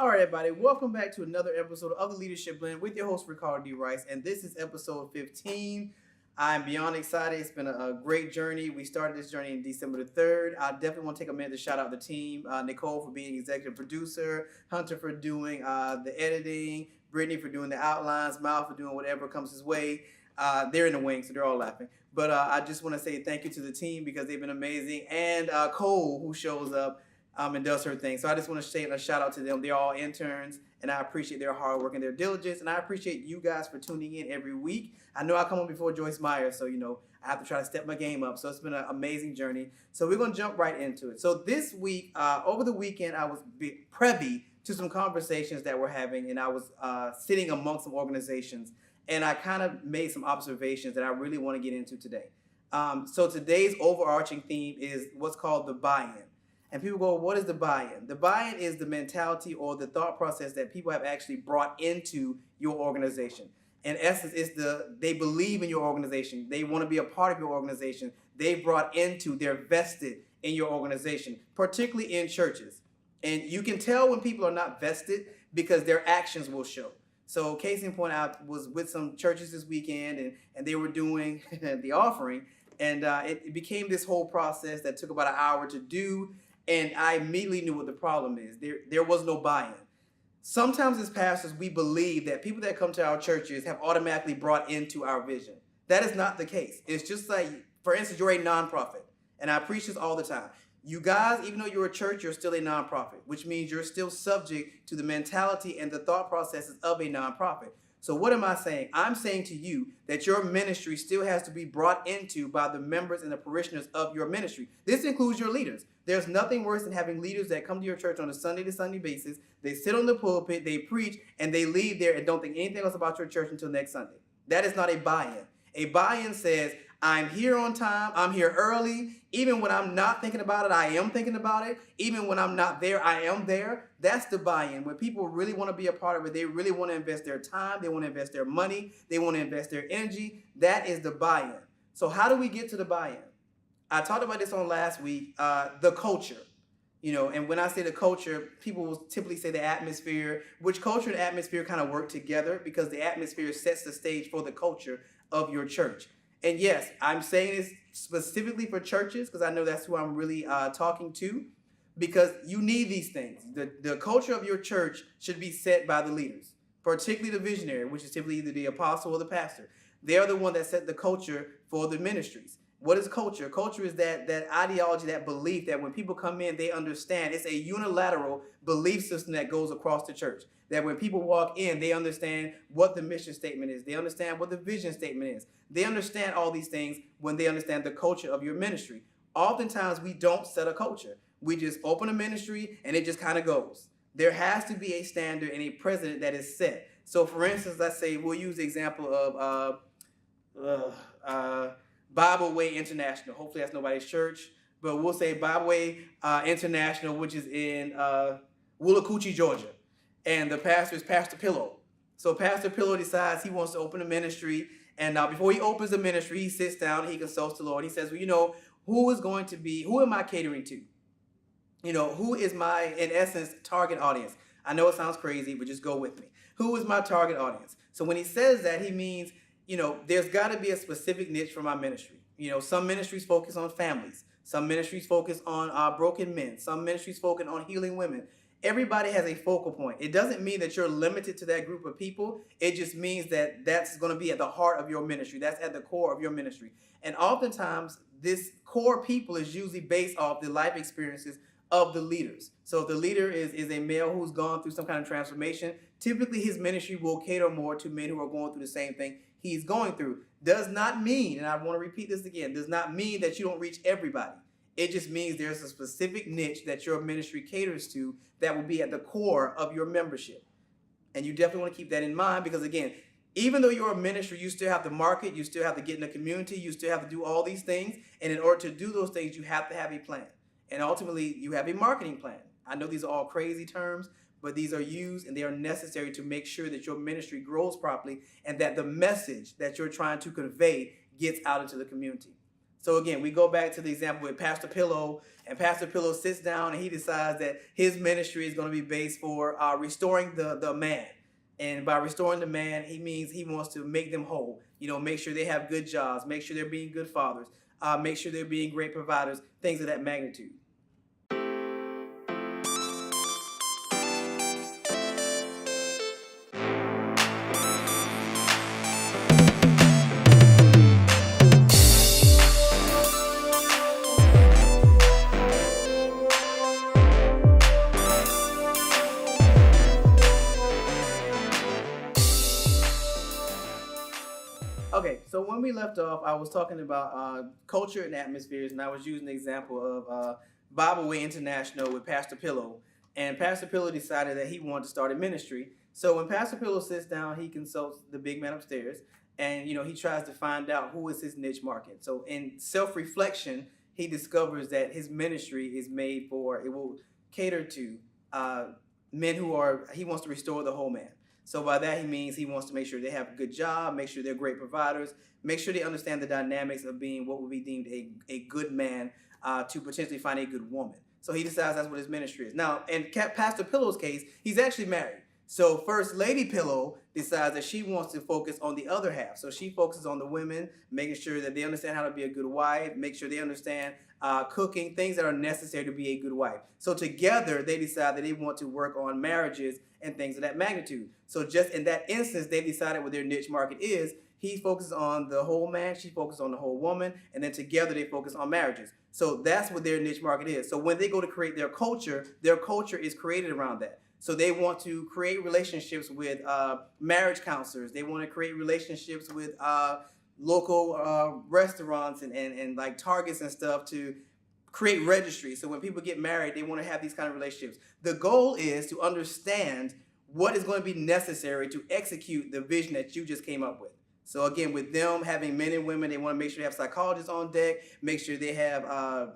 All right, everybody, welcome back to another episode of the Leadership Blend with your host, Ricardo D. Rice, and this is episode 15. I'm beyond excited. It's been a great journey. We started this journey in December the 3rd. I definitely want to take a minute to shout out the team, Nicole for being executive producer, Hunter for doing the editing, Brittany for doing the outlines, Mal for doing whatever comes his way. They're in the wings, so they're all laughing. But I just want to say thank you to the team because they've been amazing, and Cole, who shows up and does her thing. So I just want to say a shout out to them. They're all interns, and I appreciate their hard work and their diligence, and I appreciate you guys for tuning in every week. I know I come on before Joyce Meyer, so I have to try to step my game up. So it's been an amazing journey. So we're gonna jump right into it. So this week, over the weekend, I was privy to some conversations that we're having, and I was sitting amongst some organizations, and I kind of made some observations that I really want to get into today. So today's overarching theme is what's called the buy-in. And people go, what is the buy-in? The buy-in is the mentality or the thought process that people have actually brought into your organization. In essence, they believe in your organization. They want to be a part of your organization. They're vested in your organization, particularly in churches. And you can tell when people are not vested because their actions will show. So case in point, I was with some churches this weekend and they were doing the offering. And it became this whole process that took about an hour to do. And I immediately knew what the problem is. There was no buy-in. Sometimes as pastors, we believe that people that come to our churches have automatically brought into our vision. That is not the case. It's just like, for instance, you're a nonprofit. And I preach this all the time. You guys, even though you're a church, you're still a nonprofit, which means you're still subject to the mentality and the thought processes of a nonprofit. So what am I saying? I'm saying to you that your ministry still has to be brought into by the members and the parishioners of your ministry. This includes your leaders. There's nothing worse than having leaders that come to your church on a Sunday to Sunday basis. They sit on the pulpit, they preach, and they leave there and don't think anything else about your church until next Sunday. That is not a buy-in. A buy-in says, I'm here on time, I'm here early. Even when I'm not thinking about it, I am thinking about it. Even when I'm not there, I am there. That's the buy-in. When people really want to be a part of it, they really want to invest their time, they want to invest their money, they want to invest their energy. That is the buy-in. So how do we get to the buy-in? I talked about this on last week, the culture. And when I say the culture, people will typically say the atmosphere, which culture and atmosphere kind of work together because the atmosphere sets the stage for the culture of your church. And yes, I'm saying this specifically for churches because I know that's who I'm really talking to, because you need these things. The culture of your church should be set by the leaders, particularly the visionary, which is typically either the apostle or the pastor. They are the one that set the culture for the ministries. What is culture? Culture is that ideology, that belief that when people come in, they understand. It's a unilateral belief system that goes across the church. That when people walk in, they understand what the mission statement is. They understand what the vision statement is. They understand all these things when they understand the culture of your ministry. Oftentimes, we don't set a culture. We just open a ministry and it just kind of goes. There has to be a standard and a precedent that is set. So for instance, let's say we'll use the example of Bible Way International. Hopefully that's nobody's church, but we'll say Bible Way International, which is in Willacoochee, Georgia. And the pastor is Pastor Pillow. So Pastor Pillow decides he wants to open a ministry. And before he opens the ministry, he sits down, he consults the Lord. He says, well, who am I catering to? Who is my, in essence, target audience? I know it sounds crazy, but just go with me. Who is my target audience? So when he says that, he means, there's got to be a specific niche for my ministry. Some ministries focus on families. Some ministries focus on broken men. Some ministries focus on healing women. Everybody has a focal point. It doesn't mean that you're limited to that group of people. It just means that that's going to be at the heart of your ministry. That's at the core of your ministry. And oftentimes, this core people is usually based off the life experiences of the leaders. So if the leader is a male who's gone through some kind of transformation, typically his ministry will cater more to men who are going through the same thing he's going through. Does not mean, and I want to repeat this again, does not mean that you don't reach everybody. It just means there's a specific niche that your ministry caters to that will be at the core of your membership. And you definitely want to keep that in mind because, again, even though you're a ministry, you still have to market, you still have to get in the community, you still have to do all these things. And in order to do those things, you have to have a plan. And ultimately, you have a marketing plan. I know these are all crazy terms, but these are used and they are necessary to make sure that your ministry grows properly and that the message that you're trying to convey gets out into the community. So again, we go back to the example with Pastor Pillow, and Pastor Pillow sits down and he decides that his ministry is going to be based for restoring the man. And by restoring the man, he means he wants to make them whole. Make sure they have good jobs, make sure they're being good fathers, make sure they're being great providers, things of that magnitude. Okay, so when we left off, I was talking about culture and atmospheres, and I was using the example of Bible Way International with Pastor Pillow. And Pastor Pillow decided that he wanted to start a ministry. So when Pastor Pillow sits down, he consults the big man upstairs, and he tries to find out who is his niche market. So in self-reflection, he discovers that his ministry is made for, it will cater to men he wants to restore the whole man. So by that, he means he wants to make sure they have a good job, make sure they're great providers, make sure they understand the dynamics of being what would be deemed a good man to potentially find a good woman. So he decides that's what his ministry is. Now, in Pastor Pillow's case, he's actually married. So First Lady Pillow decides that she wants to focus on the other half. So she focuses on the women, making sure that they understand how to be a good wife, make sure they understand cooking, things that are necessary to be a good wife. So together, they decide that they want to work on marriages and things of that magnitude. So just in that instance, they decided what their niche market is. He focuses on the whole man, she focuses on the whole woman, and then together they focus on marriages. So that's what their niche market is. So when they go to create their culture is created around that. So they want to create relationships with marriage counselors. They want to create relationships with local restaurants and like Targets and stuff to create registries. So when people get married, they want to have these kind of relationships. The goal is to understand what is going to be necessary to execute the vision that you just came up with. So again, with them having men and women, they want to make sure they have psychologists on deck, make sure they have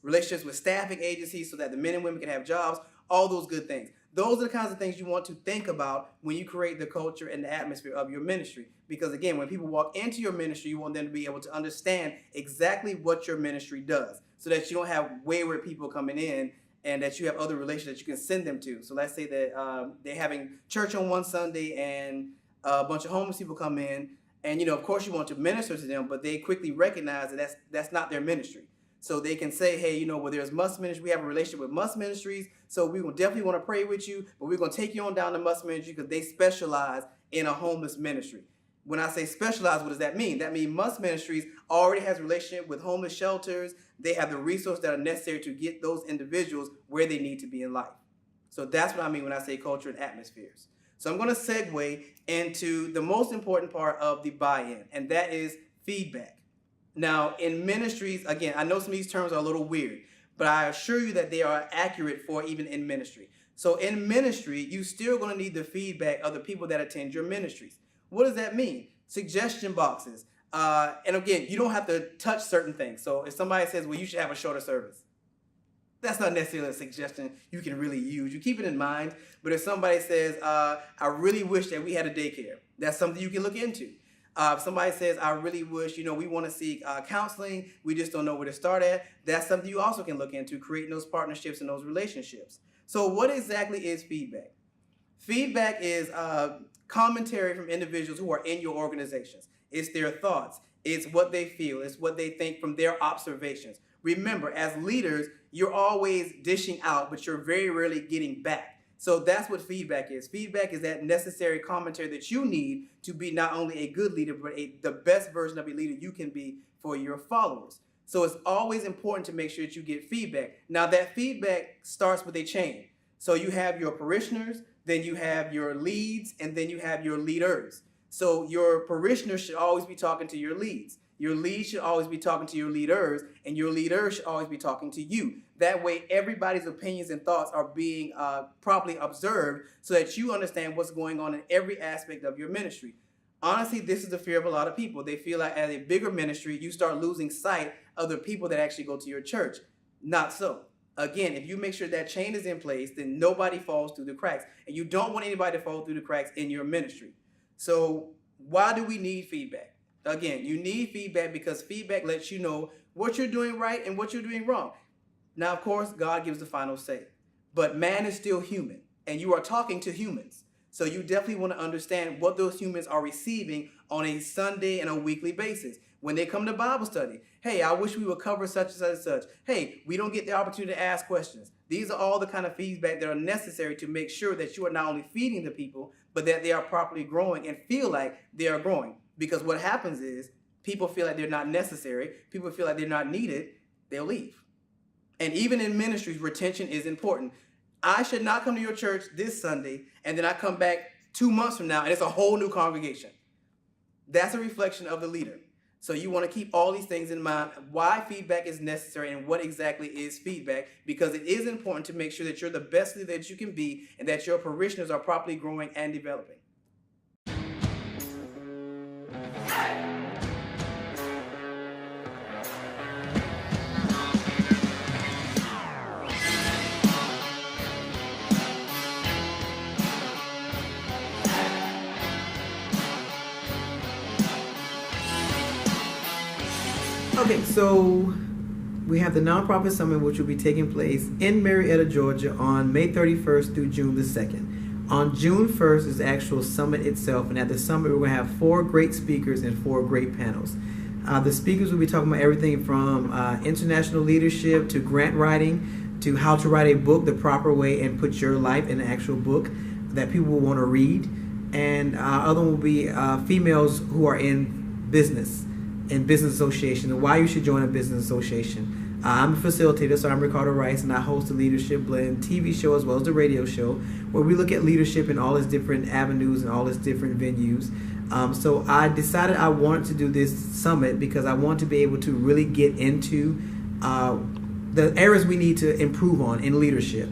relationships with staffing agencies so that the men and women can have jobs, all those good things. Those are the kinds of things you want to think about when you create the culture and the atmosphere of your ministry. Because again, when people walk into your ministry, you want them to be able to understand exactly what your ministry does so that you don't have wayward people coming in and that you have other relations that you can send them to. So let's say that they're having church on one Sunday and a bunch of homeless people come in and, of course you want to minister to them, but they quickly recognize that that's not their ministry. So they can say, hey, well, there's Must Ministry. We have a relationship with Must Ministries. So we will definitely want to pray with you, but we're going to take you on down to Must Ministry because they specialize in a homeless ministry. When I say specialize, what does that mean? That means Must Ministries already has a relationship with homeless shelters. They have the resources that are necessary to get those individuals where they need to be in life. So that's what I mean when I say culture and atmospheres. So I'm going to segue into the most important part of the buy-in, and that is feedback. Now, in ministries, again, I know some of these terms are a little weird, but I assure you that they are accurate for even in ministry. So in ministry, you're still going to need the feedback of the people that attend your ministries. What does that mean? Suggestion boxes. And again, you don't have to touch certain things. So if somebody says, well, you should have a shorter service, that's not necessarily a suggestion you can really use. You keep it in mind. But if somebody says, I really wish that we had a daycare, that's something you can look into. If somebody says, I really wish, we want to seek counseling, we just don't know where to start at, that's something you also can look into, creating those partnerships and those relationships. So what exactly is feedback? Feedback is commentary from individuals who are in your organizations. It's their thoughts. It's what they feel. It's what they think from their observations. Remember, as leaders, you're always dishing out, but you're very rarely getting back. So that's what feedback is. Feedback is that necessary commentary that you need to be not only a good leader, but the best version of a leader you can be for your followers. So it's always important to make sure that you get feedback. Now that feedback starts with a chain. So you have your parishioners, then you have your leads, and then you have your leaders. So your parishioners should always be talking to your leads. Your leads should always be talking to your leaders, and your leaders should always be talking to you. That way, everybody's opinions and thoughts are being properly observed so that you understand what's going on in every aspect of your ministry. Honestly, this is the fear of a lot of people. They feel like as a bigger ministry, you start losing sight of the people that actually go to your church. Not so. Again, if you make sure that chain is in place, then nobody falls through the cracks. And you don't want anybody to fall through the cracks in your ministry. So why do we need feedback? Again, you need feedback because feedback lets you know what you're doing right and what you're doing wrong. Now, of course, God gives the final say, but man is still human, and you are talking to humans. So you definitely want to understand what those humans are receiving on a Sunday and a weekly basis. When they come to Bible study, hey, I wish we would cover such and such and such. Hey, we don't get the opportunity to ask questions. These are all the kind of feedback that are necessary to make sure that you are not only feeding the people, but that they are properly growing and feel like they are growing. Because what happens is people feel like they're not necessary, people feel like they're not needed, they'll leave. And even in ministries, retention is important. I should not come to your church this Sunday and then I come back 2 months from now and it's a whole new congregation. That's a reflection of the leader. So you want to keep all these things in mind, why feedback is necessary and what exactly is feedback, because it is important to make sure that you're the best leader that you can be and that your parishioners are properly growing and developing. Okay, so we have the Nonprofit Summit, which will be taking place in Marietta, Georgia on May 31st through June the 2nd. On June 1st is the actual summit itself, and at the summit we're going to have 4 great speakers and 4 great panels. The speakers will be talking about everything from international leadership to grant writing to how to write a book the proper way and put your life in an actual book that people will want to read. And other one will be females who are in business association and why you should join a business association. I'm a facilitator, so I'm Ricardo Rice, and I host the Leadership Blend TV show as well as the radio show, where we look at leadership in all its different avenues and all its different venues. So I decided I wanted to do this summit because I want to be able to really get into the areas we need to improve on in leadership,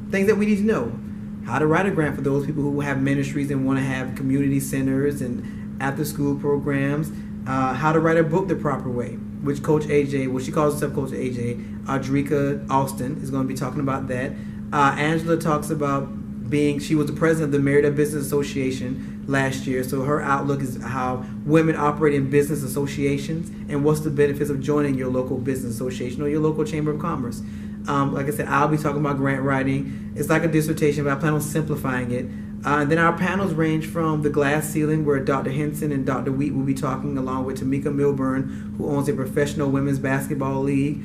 things that we need to know. How to write a grant for those people who have ministries and want to have community centers and after-school programs. How to write a book the proper way, which Coach AJ, well, she calls herself Coach AJ, Audrika Austin is going to be talking about that. Angela talks about she was the president of the Marietta Business Association last year, so her outlook is how women operate in business associations and what's the benefits of joining your local business association or your local chamber of commerce. Like I said, I'll be talking about grant writing. It's like a dissertation, but I plan on simplifying it. And then our panels range from the glass ceiling, where Dr. Henson and Dr. Wheat will be talking, along with Tamika Milburn, who owns a professional women's basketball league.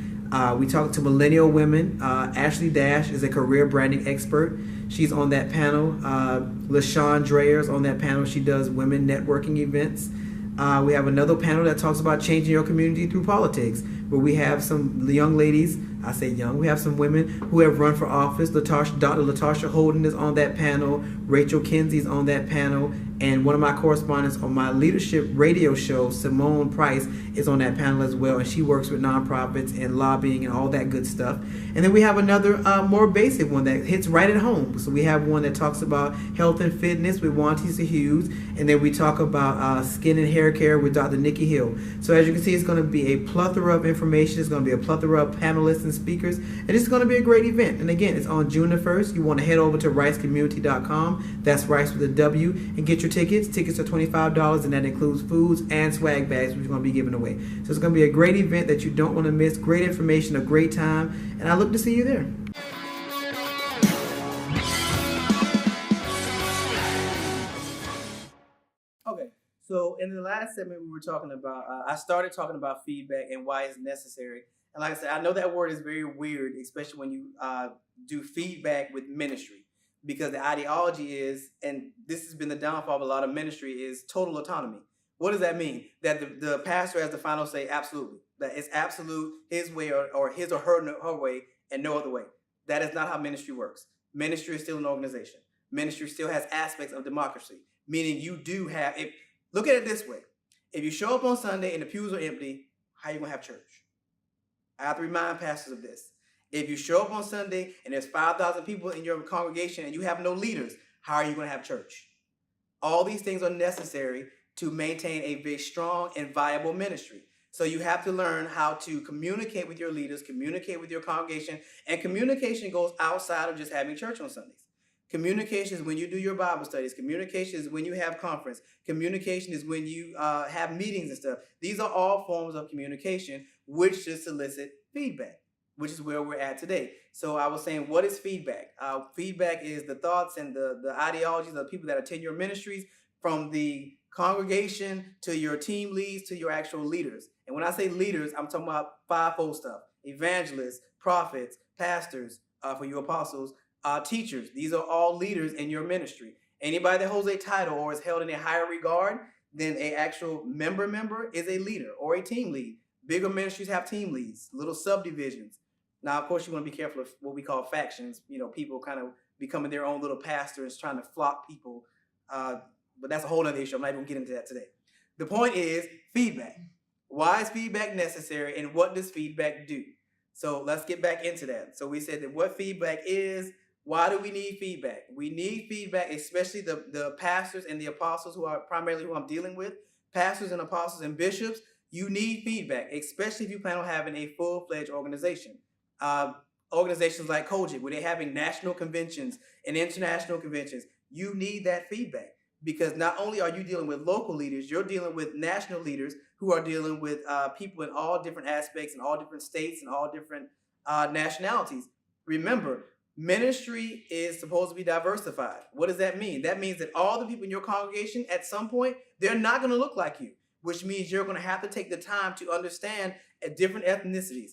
We talk to millennial women. Ashley Dash is a career branding expert. She's on that panel. LaShawn Dreyer is on that panel. She does women networking events. We have another panel that talks about changing your community through politics, where we have some young ladies, I say young, we have some women who have run for office. Dr. Latasha Holden is on that panel. Rachel Kinsey is on that panel. And one of my correspondents on my leadership radio show, Simone Price, is on that panel as well. And she works with nonprofits and lobbying and all that good stuff. And then we have another more basic one that hits right at home. So we have one that talks about health and fitness with Wantisa Hughes. And then we talk about skin and hair care with Dr. Nikki Hill. So as you can see, it's going to be a plethora of information. It's going to be a plethora of panelists and speakers. And it's going to be a great event. And again, it's on June the 1st. You want to head over to ricecommunity.com. That's Rice with a W. And get your tickets. Tickets are $25, and that includes foods and swag bags, which we're going to be giving away. So it's going to be a great event that you don't want to miss. Great information, a great time. And I look to see you there. Okay, so in the last segment we were talking about, I started talking about feedback and why it's necessary. And like I said, I know that word is very weird, especially when you do feedback with ministry, because the ideology is, and this has been the downfall of a lot of ministry, is total autonomy. What does that mean? That the pastor has the final say? Absolutely. That it's absolute, his way or his or her way and no other way. That is not how ministry works. Ministry is still an organization. Ministry still has aspects of democracy, meaning you do have, look at it this way. If you show up on Sunday and the pews are empty, how are you going to have church? I have to remind pastors of this. If you show up on Sunday and there's 5,000 people in your congregation and you have no leaders, how are you going to have church? All these things are necessary to maintain a very strong and viable ministry. So you have to learn how to communicate with your leaders, communicate with your congregation, and communication goes outside of just having church on Sundays. Communication is when you do your Bible studies. Communication is when you have conference. Communication is when you have meetings and stuff. These are all forms of communication which just solicit feedback, which is where we're at today. So I was saying, what is feedback? Feedback is the thoughts and the ideologies of people that attend your ministries, from the congregation to your team leads to your actual leaders. And when I say leaders, I'm talking about fivefold stuff: evangelists, prophets, pastors, for you apostles, teachers. These are all leaders in your ministry. Anybody that holds a title or is held in a higher regard than an actual member is a leader or a team lead. Bigger ministries have team leads, little subdivisions. Now, of course, you want to be careful of what we call factions. People kind of becoming their own little pastors, trying to flock people. But that's a whole other issue. I'm not even going to get into that today. The point is feedback. Why is feedback necessary, and what does feedback do? So let's get back into that. So we said that what feedback is. Why do we need feedback? We need feedback, especially the pastors and the apostles, who are primarily who I'm dealing with. Pastors and apostles and bishops, you need feedback, especially if you plan on having a full-fledged organization. Organizations like COGIC, where they're having national conventions and international conventions, you need that feedback, because not only are you dealing with local leaders, you're dealing with national leaders who are dealing with people in all different aspects, in all different states, and all different nationalities. Remember, ministry is supposed to be diversified. What does that mean? That means that all the people in your congregation, at some point, they're not going to look like you, which means you're going to have to take the time to understand different ethnicities.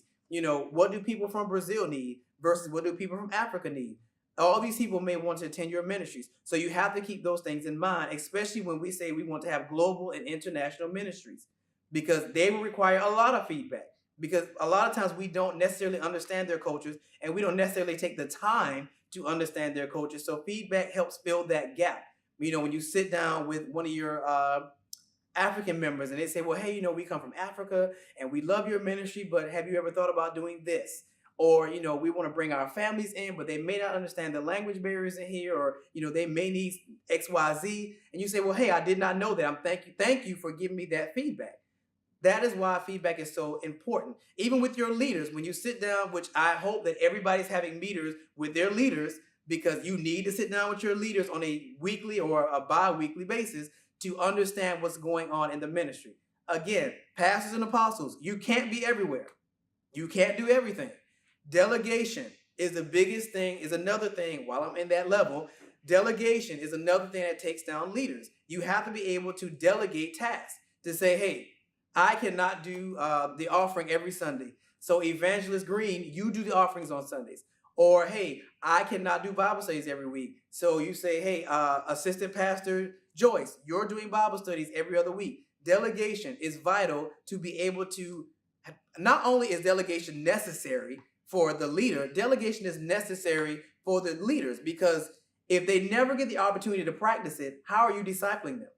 What do people from Brazil need versus what do people from Africa need? All these people may want to attend your ministries. So you have to keep those things in mind, especially when we say we want to have global and international ministries, because they will require a lot of feedback. Because a lot of times we don't necessarily understand their cultures, and we don't necessarily take the time to understand their cultures. So feedback helps fill that gap. When you sit down with one of your African members and they say, well, hey, we come from Africa and we love your ministry, but have you ever thought about doing this? Or, we want to bring our families in, but they may not understand the language barriers in here, or, they may need X, Y, Z. And you say, well, hey, I did not know that. Thank you for giving me that feedback. That is why feedback is so important. Even with your leaders, when you sit down, which I hope that everybody's having meetings with their leaders, because you need to sit down with your leaders on a weekly or a bi-weekly basis to understand what's going on in the ministry. Again, pastors and apostles, you can't be everywhere. You can't do everything. Delegation is the biggest thing, is another thing. While I'm in that level, delegation is another thing that takes down leaders. You have to be able to delegate tasks, to say, hey, I cannot do the offering every Sunday. So Evangelist Green, you do the offerings on Sundays. Or, hey, I cannot do Bible studies every week. So you say, hey, Assistant Pastor Joyce, you're doing Bible studies every other week. Delegation is vital to be able to, not only is delegation necessary for the leader, delegation is necessary for the leaders, because if they never get the opportunity to practice it, how are you discipling them?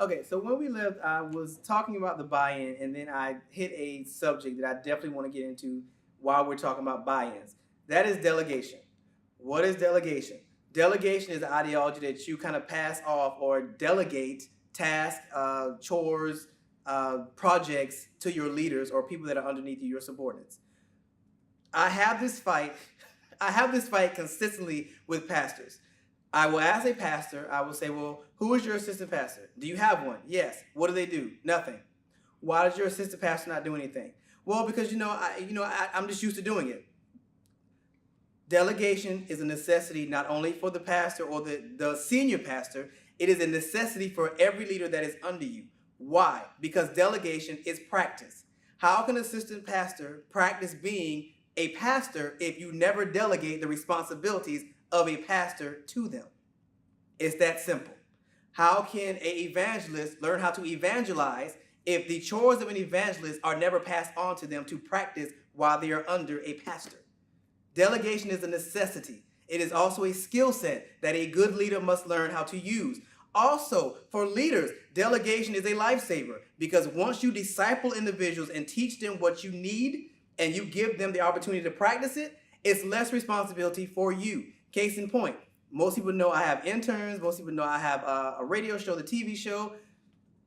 Okay, so when we left, I was talking about the buy-in, and then I hit a subject that I definitely want to get into while we're talking about buy-ins. That is delegation. What is delegation? Delegation is the ideology that you kind of pass off or delegate tasks, chores, projects to your leaders or people that are underneath you, your subordinates. I have this fight consistently with pastors. I will ask a pastor, I will say, well, who is your assistant pastor? Do you have one? Yes. What do they do? Nothing. Why does your assistant pastor not do anything? Well, because, I'm just used to doing it. Delegation is a necessity not only for the pastor or the senior pastor, it is a necessity for every leader that is under you. Why? Because delegation is practice. How can an assistant pastor practice being a pastor if you never delegate the responsibilities of a pastor to them? It's that simple. How can an evangelist learn how to evangelize if the chores of an evangelist are never passed on to them to practice while they are under a pastor? Delegation is a necessity. It is also a skill set that a good leader must learn how to use. Also, for leaders, delegation is a lifesaver, because once you disciple individuals and teach them what you need, and you give them the opportunity to practice it, it's less responsibility for you. Case in point, most people know I have interns. Most people know I have a radio show, the TV show.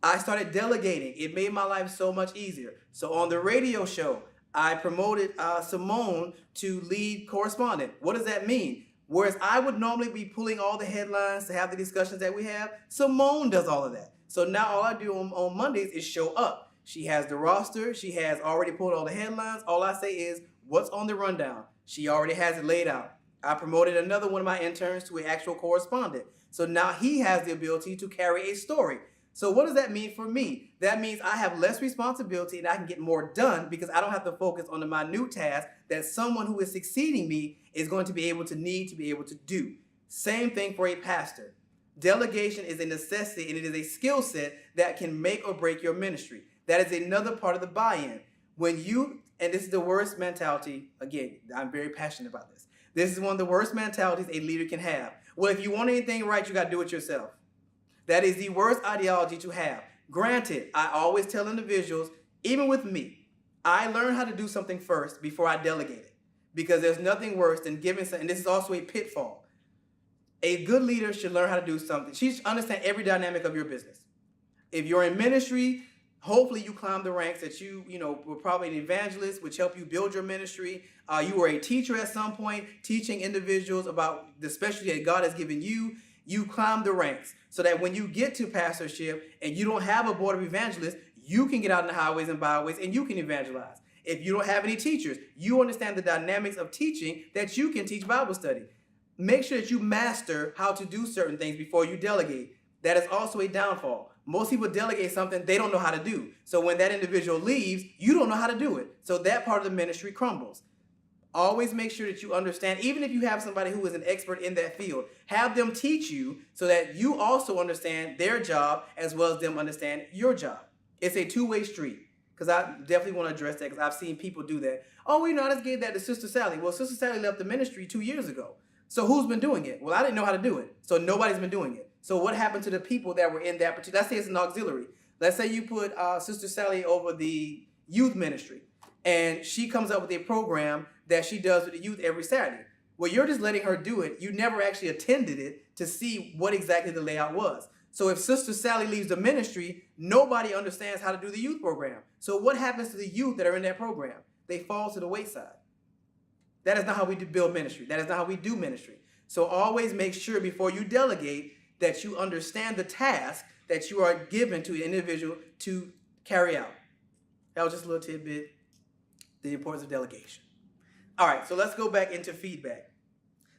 I started delegating. It made my life so much easier. So on the radio show, I promoted Simone to lead correspondent. What does that mean? Whereas I would normally be pulling all the headlines to have the discussions that we have, Simone does all of that. So now all I do on Mondays is show up. She has the roster. She has already pulled all the headlines. All I say is, what's on the rundown? She already has it laid out. I promoted another one of my interns to an actual correspondent. So now he has the ability to carry a story. So what does that mean for me? That means I have less responsibility and I can get more done because I don't have to focus on the minute task that someone who is succeeding me is going to be able to need to be able to do. Same thing for a pastor. Delegation is a necessity and it is a skill set that can make or break your ministry. That is another part of the buy-in. When you, and this is the worst mentality, again, I'm very passionate about this. This is one of the worst mentalities a leader can have. Well, if you want anything right, you got to do it yourself. That is the worst ideology to have. Granted, I always tell individuals, even with me, I learn how to do something first before I delegate it. Because there's nothing worse than giving something, and this is also a pitfall. A good leader should learn how to do something. She should understand every dynamic of your business. If you're in ministry, hopefully you climb the ranks that you were probably an evangelist, which helped you build your ministry. You were a teacher at some point, teaching individuals about the specialty that God has given you. You climb the ranks so that when you get to pastorship and you don't have a board of evangelists, you can get out in the highways and byways and you can evangelize. If you don't have any teachers, you understand the dynamics of teaching that you can teach Bible study. Make sure that you master how to do certain things before you delegate. That is also a downfall. Most people delegate something they don't know how to do. So when that individual leaves, you don't know how to do it. So that part of the ministry crumbles. Always make sure that you understand, even if you have somebody who is an expert in that field, have them teach you so that you also understand their job as well as them understand your job. It's a two-way street because I definitely want to address that because I've seen people do that. Oh, we know, I just gave that to Sister Sally. Well, Sister Sally left the ministry 2 years ago. So who's been doing it? Well, I didn't know how to do it. So nobody's been doing it. So what happened to the people that were in that particular, let's say it's an auxiliary. Let's say you put Sister Sally over the youth ministry and she comes up with a program that she does with the youth every Saturday. Well, you're just letting her do it. You never actually attended it to see what exactly the layout was. So if Sister Sally leaves the ministry, nobody understands how to do the youth program. So what happens to the youth that are in that program? They fall to the wayside. That is not how we build ministry. That is not how we do ministry. So always make sure before you delegate that you understand the task that you are given to an individual to carry out. That was just a little tidbit, the importance of delegation. All right, so let's go back into feedback.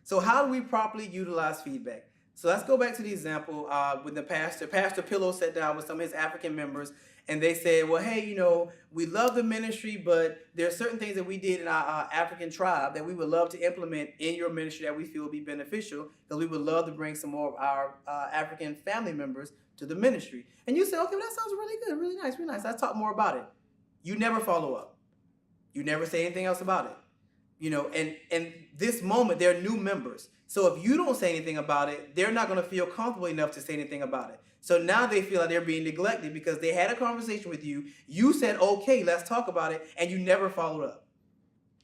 So how do we properly utilize feedback? So let's go back to the example with the pastor. Pastor Pillow sat down with some of his African members and they said, well, hey, we love the ministry, but there are certain things that we did in our African tribe that we would love to implement in your ministry that we feel would be beneficial because we would love to bring some more of our African family members to the ministry. And you say, okay, well, that sounds really good, really nice, really nice. Let's talk more about it. You never follow up. You never say anything else about it. And this moment, they're new members. So if you don't say anything about it, they're not going to feel comfortable enough to say anything about it. So now they feel like they're being neglected because they had a conversation with you. You said, okay, let's talk about it. And you never followed up.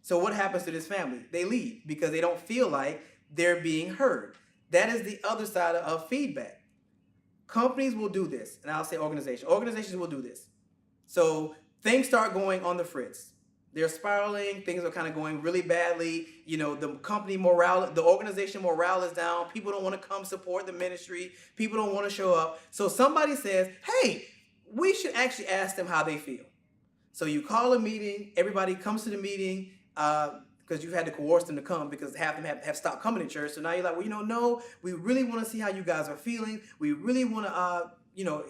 So what happens to this family? They leave because they don't feel like they're being heard. That is the other side of feedback. Companies will do this. And I'll say organizations. Organizations will do this. So things start going on the fritz. They're spiraling. Things are kind of going really badly. The company morale, the organization morale is down. People don't want to come support the ministry. People don't want to show up. So somebody says, hey, we should actually ask them how they feel. So you call a meeting. Everybody comes to the meeting because you had to coerce them to come because half of them have stopped coming to church. So now you're like, well, no, we really want to see how you guys are feeling. We really want to,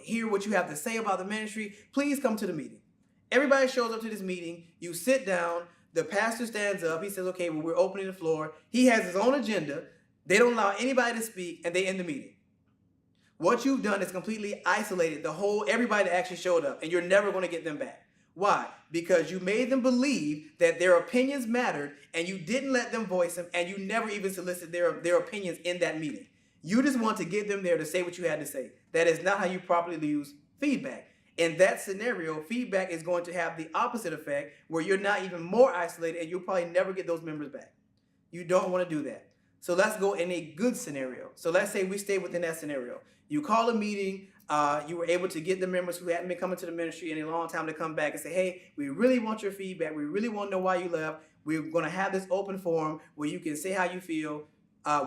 hear what you have to say about the ministry. Please come to the meeting. Everybody shows up to this meeting. You sit down. The pastor stands up. He says, okay, well, we're opening the floor. He has his own agenda. They don't allow anybody to speak, and they end the meeting. What you've done is completely isolated everybody that actually showed up, and you're never going to get them back. Why? Because you made them believe that their opinions mattered, and you didn't let them voice them, and you never even solicited their opinions in that meeting. You just want to get them there to say what you had to say. That is not how you properly use feedback. In that scenario, feedback is going to have the opposite effect where you're not even more isolated and you'll probably never get those members back. You don't want to do that. So let's go in a good scenario. So let's say we stay within that scenario. You call a meeting, you were able to get the members who hadn't been coming to the ministry in a long time to come back and say, hey, we really want your feedback. We really want to know why you left. We're going to have this open forum where you can say how you feel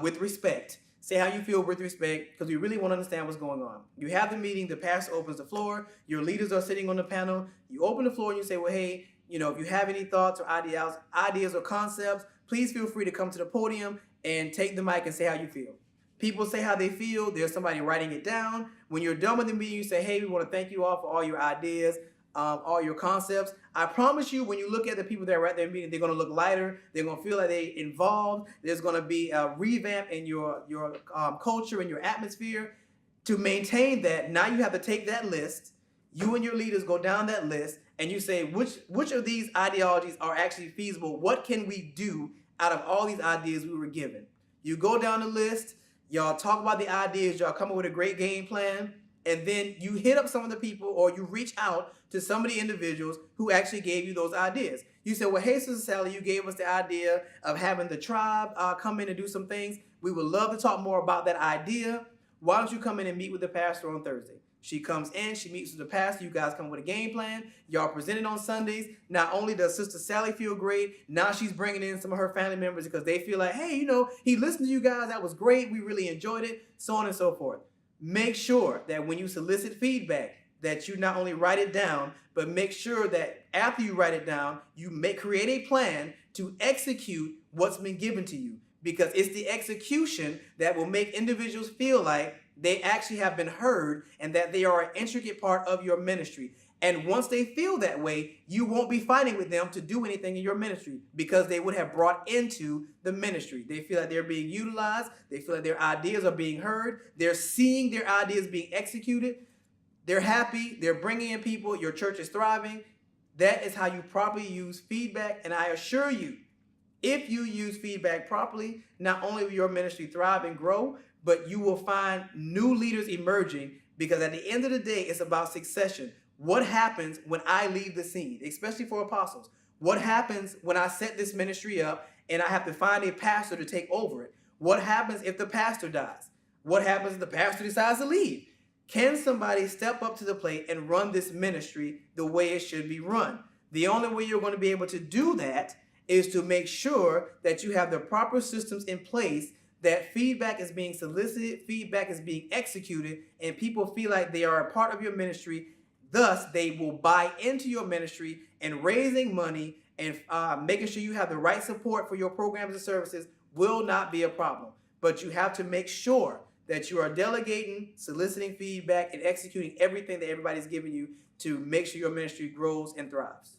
with respect. Say how you feel with respect, because we really want to understand what's going on. You have the meeting, the pastor opens the floor, your leaders are sitting on the panel. You open the floor and you say, well, hey, if you have any thoughts or ideas or concepts, please feel free to come to the podium and take the mic and say how you feel. People say how they feel. There's somebody writing it down. When you're done with the meeting, you say, hey, we want to thank you all for all your ideas, all your concepts. I promise you, when you look at the people that are at their meeting, they're going to look lighter. They're going to feel like they're involved. There's going to be a revamp in your culture and your atmosphere. To maintain that, now you have to take that list. You and your leaders go down that list and you say, which of these ideologies are actually feasible? What can we do out of all these ideas we were given? You go down the list. Y'all talk about the ideas. Y'all come up with a great game plan. And then you hit up some of the people or you reach out to some of the individuals who actually gave you those ideas. You said, well, hey, Sister Sally, you gave us the idea of having the tribe come in and do some things. We would love to talk more about that idea. Why don't you come in and meet with the pastor on Thursday? She comes in, she meets with the pastor. You guys come with a game plan. Y'all present it on Sundays. Not only does Sister Sally feel great, now she's bringing in some of her family members because they feel like, hey, he listened to you guys. That was great. We really enjoyed it, so on and so forth. Make sure that when you solicit feedback, that you not only write it down, but make sure that after you write it down, you create a plan to execute what's been given to you. Because it's the execution that will make individuals feel like they actually have been heard and that they are an intricate part of your ministry. And once they feel that way, you won't be fighting with them to do anything in your ministry because they would have brought into the ministry. They feel like they're being utilized. They feel like their ideas are being heard. They're seeing their ideas being executed. They're happy. They're bringing in people. Your church is thriving. That is how you properly use feedback. And I assure you, if you use feedback properly, not only will your ministry thrive and grow, but you will find new leaders emerging because at the end of the day, it's about succession. What happens when I leave the scene, especially for apostles? What happens when I set this ministry up and I have to find a pastor to take over it? What happens if the pastor dies? What happens if the pastor decides to leave? Can somebody step up to the plate and run this ministry the way it should be run? The only way you're going to be able to do that is to make sure that you have the proper systems in place, that feedback is being solicited, feedback is being executed, and people feel like they are a part of your ministry. Thus, they will buy into your ministry, and raising money and making sure you have the right support for your programs and services will not be a problem. But you have to make sure that you are delegating, soliciting feedback, and executing everything that everybody's giving you to make sure your ministry grows and thrives.